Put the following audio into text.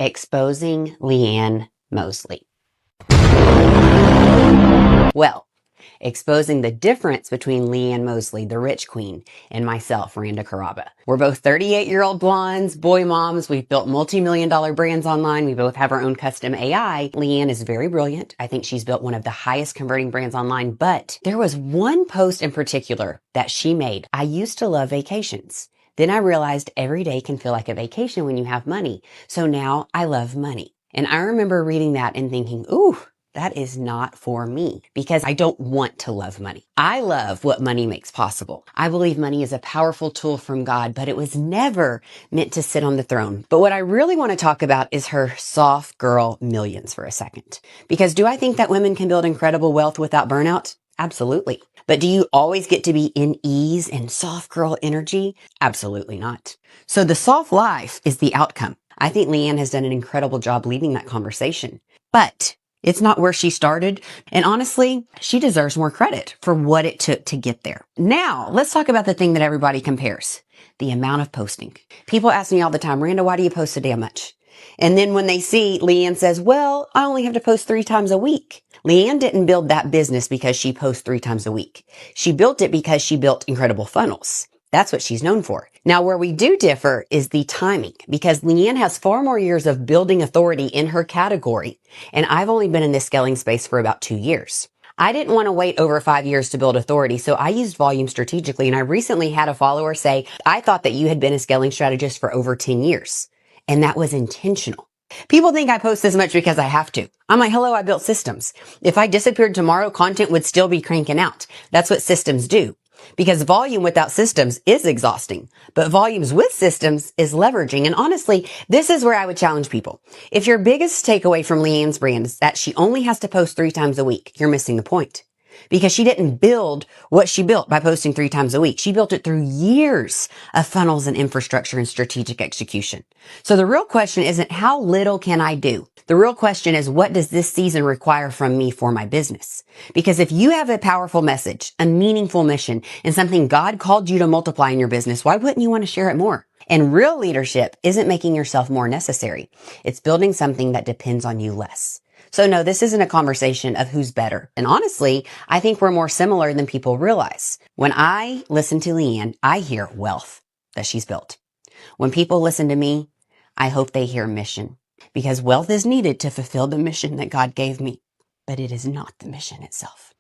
Exposing Leanne Mosley. Well, exposing the difference between Leanne Mosley, the rich queen, and myself, Randa Caraba. We're both 38-year-old blondes, boy moms. We've built multi-million-dollar brands online. We both have our own custom AI. Leanne is very brilliant. I think she's built one of the highest converting brands online, but there was one post in particular that she made. I used to love vacations. Then I realized every day can feel like a vacation when you have money. So now I love money. And I remember reading that and thinking, ooh, that is not for me because I don't want to love money. I love what money makes possible. I believe money is a powerful tool from God, but it was never meant to sit on the throne. But what I really want to talk about is her soft girl millions for a second. Because do I think that women can build incredible wealth without burnout? Absolutely. But do you always get to be in ease and soft girl energy? Absolutely not. So the soft life is the outcome. I think Leanne has done an incredible job leading that conversation. But it's not where she started. And honestly, she deserves more credit for what it took to get there. Now, let's talk about the thing that everybody compares. The amount of posting. People ask me all the time, Randa, why do you post so damn much? And then when they see Leanne says, well, I only have to post 3 times a week. Leanne didn't build that business because she posts 3 times a week. She built it because she built incredible funnels. That's what she's known for. Now, where we do differ is the timing, because Leanne has far more years of building authority in her category, and I've only been in this scaling space for about 2 years. I didn't want to wait over 5 years to build authority, so I used volume strategically, and I recently had a follower say, I thought that you had been a scaling strategist for over 10 years, and that was intentional. People think I post this much because I have to. I'm like, hello, I built systems. If I disappeared tomorrow, content would still be cranking out. That's what systems do. Because volume without systems is exhausting, but volumes with systems is leveraging. And honestly, this is where I would challenge people. If your biggest takeaway from Leanne's brand is that she only has to post 3 times a week, you're missing the point. Because she didn't build what she built by posting 3 times a week. She built it through years of funnels and infrastructure and strategic execution. So the real question isn't how little can I do? The real question is, what does this season require from me for my business? Because if you have a powerful message, a meaningful mission, and something God called you to multiply in your business, why wouldn't you want to share it more? And real leadership isn't making yourself more necessary. It's building something that depends on you less. So no, this isn't a conversation of who's better. And honestly, I think we're more similar than people realize. When I listen to Leanne, I hear wealth that she's built. When people listen to me, I hope they hear mission. Because wealth is needed to fulfill the mission that God gave me. But it is not the mission itself.